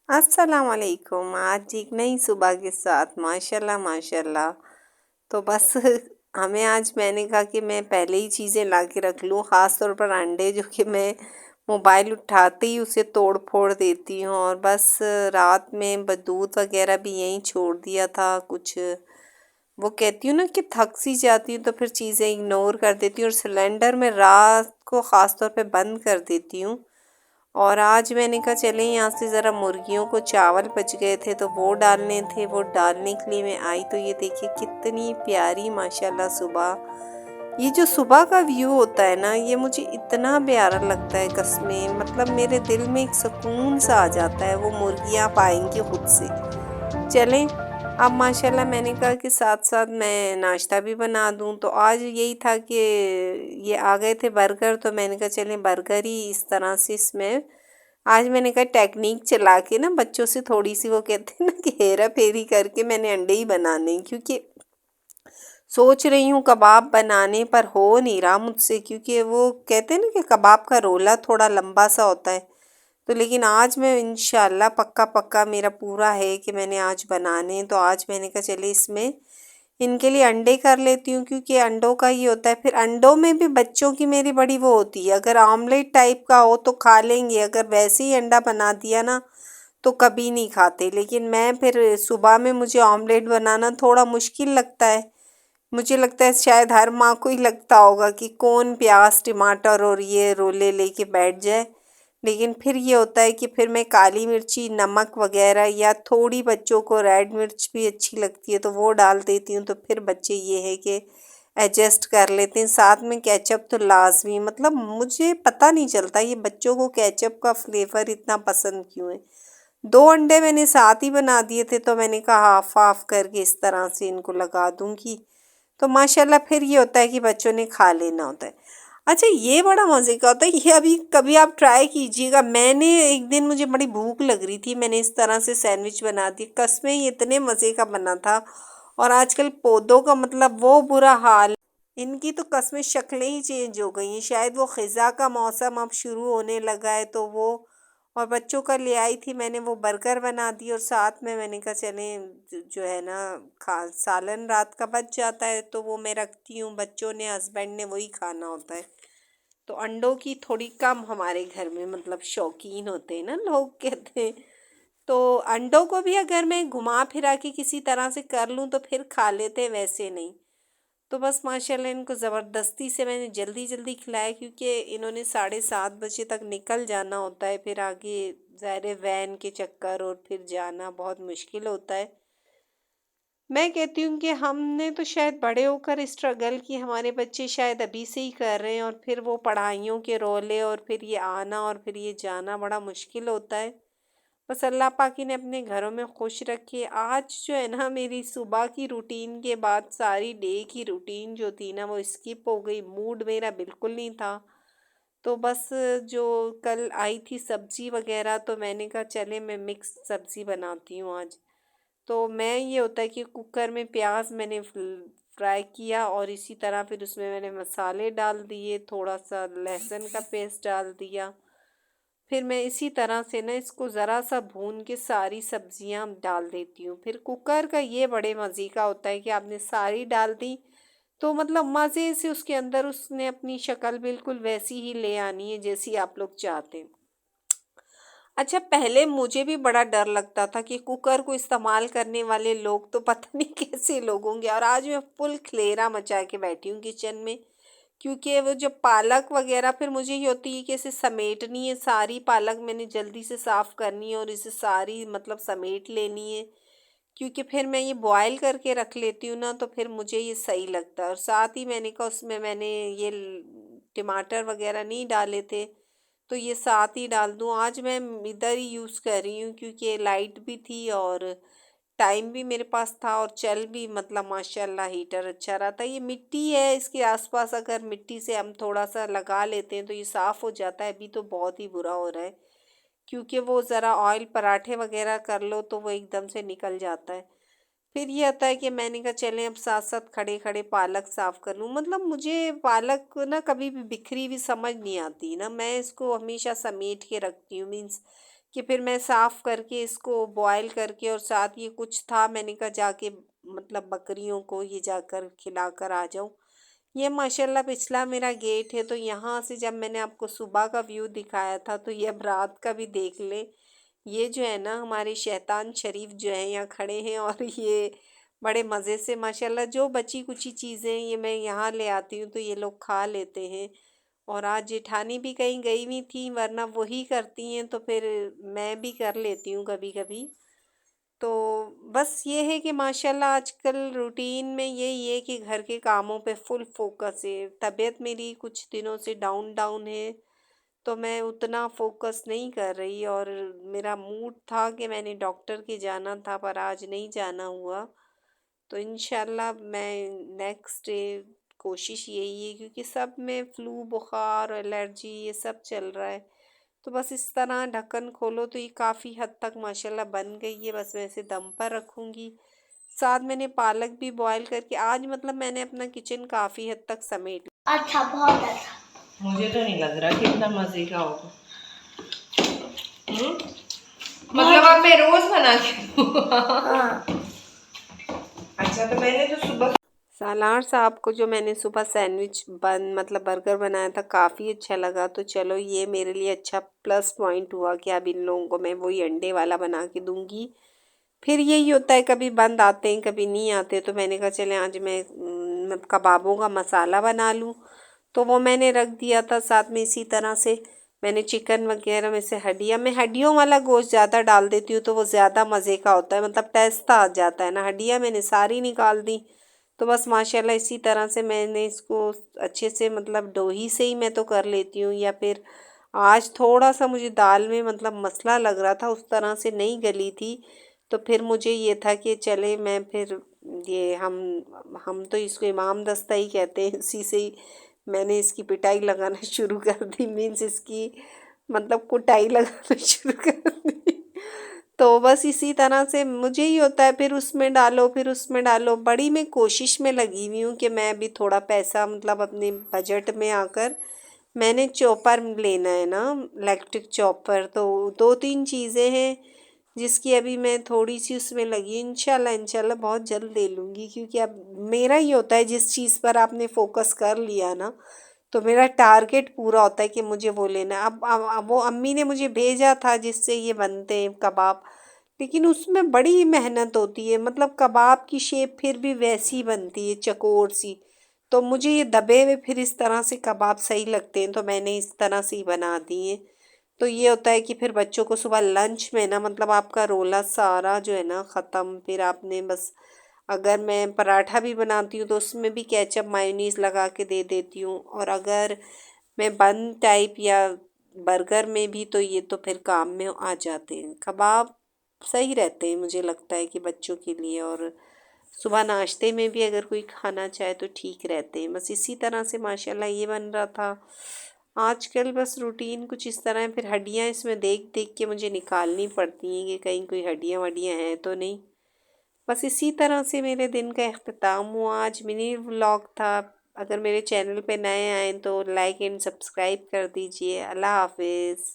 अस्सलाम वालेकुम। आज एक नई सुबह के साथ माशाल्लाह माशाल्लाह। तो बस हमें आज मैंने कहा कि मैं पहले ही चीज़ें ला के रख लूँ, ख़ास तौर पर अंडे जो कि मैं मोबाइल उठाते ही उसे तोड़ फोड़ देती हूँ। और बस रात में दूध वगैरह भी यहीं छोड़ दिया था कुछ। वो कहती हूँ ना कि थक सी जाती हूँ तो फिर चीज़ें इग्नोर कर देती हूँ और सिलेंडर में रात को ख़ास तौर पे बंद कर देती हूँ। और आज मैंने कहा चले यहाँ से ज़रा मुर्गियों को चावल बच गए थे तो वो डालने थे, वो डालने के लिए मैं आई। तो ये देखिए कितनी प्यारी माशाल्लाह सुबह। ये जो सुबह का व्यू होता है ना, ये मुझे इतना प्यारा लगता है कसमें, मतलब मेरे दिल में एक सुकून सा आ जाता है। वो मुर्गियाँ पाएंगी खुद से। चलें, अब माशाल्लाह मैंने कहा कि साथ साथ मैं नाश्ता भी बना दूं। तो आज यही था कि ये आ गए थे बर्गर, तो मैंने कहा चलें बर्गर ही इस तरह से इसमें आज मैंने कहा टेक्निक चला के ना बच्चों से थोड़ी सी, वो कहते हैं ना कि हेरा फेरी करके मैंने अंडे ही बनाने हैं। क्योंकि सोच रही हूँ कबाब बनाने, पर हो नहीं रहा मुझसे, क्योंकि वो कहते हैं ना कि कबाब का रोला थोड़ा लंबा सा होता है। तो लेकिन आज मैं इंशाल्लाह पक्का पक्का मेरा पूरा है कि मैंने आज बनाने हैं। तो आज मैंने कहा चले इसमें इनके लिए अंडे कर लेती हूँ, क्योंकि अंडों का ही होता है। फिर अंडों में भी बच्चों की मेरी बड़ी वो होती है, अगर आमलेट टाइप का हो तो खा लेंगे, अगर वैसे ही अंडा बना दिया ना तो कभी नहीं खाते। लेकिन मैं फिर सुबह में मुझे ऑमलेट बनाना थोड़ा मुश्किल लगता है। मुझे लगता है शायद हर माँ को ही लगता होगा कि कौन प्याज टमाटर और ये रोले लेके बैठ जाए। लेकिन फिर ये होता है कि फिर मैं काली मिर्ची नमक वगैरह, या थोड़ी बच्चों को रेड मिर्च भी अच्छी लगती है तो वो डाल देती हूँ। तो फिर बच्चे ये है कि एडजस्ट कर लेते हैं। साथ में केचप तो लाजमी, मतलब मुझे पता नहीं चलता ये बच्चों को केचप का फ्लेवर इतना पसंद क्यों है। दो अंडे मैंने साथ ही बना दिए थे, तो मैंने कहा हाफ हाफ करके इस तरह से इनको लगा दूंगी। तो माशाल्लाह फिर ये होता है कि बच्चों ने खा लेना होता है। अच्छा, ये बड़ा मज़े का होता है ये, अभी कभी आप ट्राई कीजिएगा। मैंने एक दिन, मुझे बड़ी भूख लग रही थी, मैंने इस तरह से सैंडविच बना दी, कसमें ये इतने मज़े का बना था। और आजकल पौधों का मतलब वो बुरा हाल, इनकी तो कसमें शक्लें ही चेंज हो गई हैं। शायद वो ख़ज़ा का मौसम अब शुरू होने लगा है तो वो। और बच्चों का ले आई थी मैंने, वो बर्गर बना दी और साथ में मैंने कहा चलें जो है ना, खा सालन रात का बच जाता है तो वो मैं रखती हूँ। बच्चों ने, हस्बैंड ने वही खाना होता है। तो अंडों की थोड़ी कम हमारे घर में मतलब शौकीन होते हैं ना लोग, कहते हैं। तो अंडों को भी अगर मैं घुमा फिरा के किसी तरह से कर लूँ तो फिर खा लेते हैं, वैसे नहीं। तो बस माशाल्लाह इनको ज़बरदस्ती से मैंने जल्दी जल्दी खिलाया, क्योंकि इन्होंने 7:30 बजे तक निकल जाना होता है। फिर आगे ज़ाहिर वैन के चक्कर और फिर जाना बहुत मुश्किल होता है। मैं कहती हूँ कि हमने तो शायद बड़े होकर स्ट्रगल की, हमारे बच्चे शायद अभी से ही कर रहे हैं। और फिर वो पढ़ाइयों के रोले और फिर ये आना और फिर ये जाना बड़ा मुश्किल होता है। बस अल्लाह पाक ने अपने घरों में खुश रखे। आज जो है ना, मेरी सुबह की रूटीन के बाद सारी डे की रूटीन जो थी ना वो स्किप हो गई। मूड मेरा बिल्कुल नहीं था। तो बस जो कल आई थी सब्जी वगैरह, तो मैंने कहा चले मैं मिक्स सब्जी बनाती हूँ आज। तो मैं, ये होता है कि कुकर में प्याज मैंने फ्राई किया और इसी तरह फिर उसमें मैंने मसाले डाल दिए, थोड़ा सा लहसुन का पेस्ट डाल दिया। फिर मैं इसी तरह से ना इसको ज़रा सा भून के सारी सब्जियां डाल देती हूँ। फिर कुकर का ये बड़े मज़े का होता है कि आपने सारी डाल दी तो मतलब मज़े से उसके अंदर उसने अपनी शक्ल बिल्कुल वैसी ही ले आनी है जैसी आप लोग चाहते हैं। अच्छा, पहले मुझे भी बड़ा डर लगता था कि कुकर को इस्तेमाल करने वाले लोग तो पता नहीं कैसे लोग होंगे। और आज मैं फुल खलेरा मचा के बैठी हूँ किचन में, क्योंकि वो जो पालक वगैरह फिर मुझे ये होती है कि इसे समेटनी है। सारी पालक मैंने जल्दी से साफ़ करनी है और इसे सारी मतलब समेट लेनी है, क्योंकि फिर मैं ये बॉयल करके रख लेती हूँ ना तो फिर मुझे ये सही लगता है। और साथ ही मैंने कहा उसमें मैंने ये टमाटर वगैरह नहीं डाले थे, तो ये साथ ही डाल दूँ। आज मैं इधर ही यूज़ कर रही हूँ क्योंकि लाइट भी थी और टाइम भी मेरे पास था और चल भी, मतलब माशाल्लाह हीटर अच्छा रहा था। ये मिट्टी है, इसके आसपास अगर मिट्टी से हम थोड़ा सा लगा लेते हैं तो ये साफ़ हो जाता है। अभी तो बहुत ही बुरा हो रहा है, क्योंकि वो ज़रा ऑयल पराठे वगैरह कर लो तो वो एकदम से निकल जाता है। फिर ये आता है कि मैंने कहा चलें अब साथ साथ खड़े खड़े पालक साफ़ कर लूँ। मतलब मुझे पालक ना कभी भी बिखरी हुई समझ नहीं आती ना, मैं इसको हमेशा समेट के रखती हूँ। मीन्स कि फिर मैं साफ़ करके इसको बॉयल करके और साथ ये कुछ था, मैंने कहा जाके मतलब बकरियों को ये जाकर खिला कर आ जाऊँ। ये माशाल्लाह पिछला मेरा गेट है, तो यहाँ से जब मैंने आपको सुबह का व्यू दिखाया था तो ये अब रात का भी देख लें। ये जो है ना हमारे शैतान शरीफ जो है यहाँ खड़े हैं और ये बड़े मज़े से माशाल्लाह जो बची कुची चीज़ें ये मैं यहाँ ले आती हूँ तो ये लोग खा लेते हैं। और आज जेठानी भी कहीं गई हुई थी, वरना वही करती हैं, तो फिर मैं भी कर लेती हूँ कभी कभी। तो बस ये है कि माशाल्लाह आजकल रूटीन में यही है कि घर के कामों पे फुल फोकस है। तबीयत मेरी कुछ दिनों से डाउन डाउन है, तो मैं उतना फोकस नहीं कर रही, और मेरा मूड था कि मैंने डॉक्टर के जाना था पर आज नहीं जाना हुआ। तो इंशाल्लाह मैं नेक्स्ट डे कोशिश यही है, क्योंकि सब में फ्लू बुखार एलर्जी ये सब चल रहा है। तो बस इस तरह ढक्कन खोलो तो ये काफ़ी हद तक माशाल्लाह बन गई है। बस मैं इसे दम पर रखूँगी। साथ मैंने पालक भी बॉईल करके आज मतलब मैंने अपना किचन काफ़ी हद तक समेट अच्छा, बहुत अच्छा। मुझे तो नहीं लग रहा कि इतना मजे का होगा। मतलब अब मैं रोज बना के हाँ। अच्छा, तो मैंने तो सुबह सालार साहब को जो मैंने सुबह सैंडविच मतलब बर्गर बनाया था काफ़ी अच्छा लगा। तो चलो ये मेरे लिए अच्छा प्लस पॉइंट हुआ कि अब इन लोगों को मैं वही अंडे वाला बना के दूंगी। फिर यही होता है, कभी बंद आते हैं कभी नहीं आते, तो मैंने कहा चले आज मैं कबाबों का मसाला बना लूँ। तो वो मैंने रख दिया था साथ में। इसी तरह से मैंने चिकन वगैरह में से हड्डियाँ, मैं हड्डियों वाला गोश्त ज़्यादा डाल देती हूँ तो वो ज़्यादा मज़े का होता है, मतलब टेस्ट आ जाता है ना। हड्डियाँ मैंने सारी निकाल दी। तो बस माशाल्लाह इसी तरह से मैंने इसको अच्छे से मतलब डोही से ही मैं तो कर लेती हूँ, या फिर आज थोड़ा सा मुझे दाल में मतलब मसला लग रहा था, उस तरह से नहीं गली थी। तो फिर मुझे ये था कि चले मैं फिर ये हम तो इसको इमाम दस्ता ही कहते हैं, इसी से ही मैंने इसकी पिटाई लगाना शुरू कर दी, मीन्स इसकी मतलब कुटाई लगाना शुरू कर दी। तो बस इसी तरह से मुझे ही होता है, फिर उसमें डालो फिर उसमें डालो। बड़ी मैं कोशिश में लगी हुई हूँ कि मैं भी थोड़ा पैसा मतलब अपने बजट में आकर मैंने चॉपर लेना है ना, इलेक्ट्रिक चॉपर। तो दो तीन चीज़ें हैं जिसकी अभी मैं थोड़ी सी उसमें लगी। इंशाल्लाह इंशाल्लाह बहुत जल्द ले लूँगी, क्योंकि अब मेरा ही होता है जिस चीज़ पर आपने फोकस कर लिया ना तो मेरा टारगेट पूरा होता है कि मुझे वो लेना है। अब वो अम्मी ने मुझे भेजा था जिससे ये बनते हैं कबाब, लेकिन उसमें बड़ी मेहनत होती है, मतलब कबाब की शेप फिर भी वैसी बनती है चकोर सी। तो मुझे ये दबे हुए फिर इस तरह से कबाब सही लगते हैं, तो मैंने इस तरह से ही बना दिए। तो ये होता है कि फिर बच्चों को सुबह लंच में ना मतलब आपका रोला सारा जो है ना ख़त्म। फिर आपने बस अगर मैं पराठा भी बनाती हूँ तो उसमें भी केचप मायोनीज़ लगा के दे देती हूँ, और अगर मैं बन टाइप या बर्गर में भी, तो ये तो फिर काम में आ जाते हैं। कबाब सही रहते हैं मुझे लगता है कि बच्चों के लिए, और सुबह नाश्ते में भी अगर कोई खाना चाहे तो ठीक रहते हैं। बस इसी तरह से माशाल्लाह ये बन रहा था आजकल। बस रूटीन कुछ इस तरह है। फिर हड्डियाँ इसमें देख देख के मुझे निकालनी पड़ती हैं कि कहीं कोई हड्डियाँ वड्डियाँ हैं तो नहीं। बस इसी तरह से मेरे दिन का अख्ताम हुआ। आज मिनी व्लॉग था। अगर मेरे चैनल पे नए आए तो लाइक एंड सब्सक्राइब कर दीजिए। अल्लाह हाफिज़।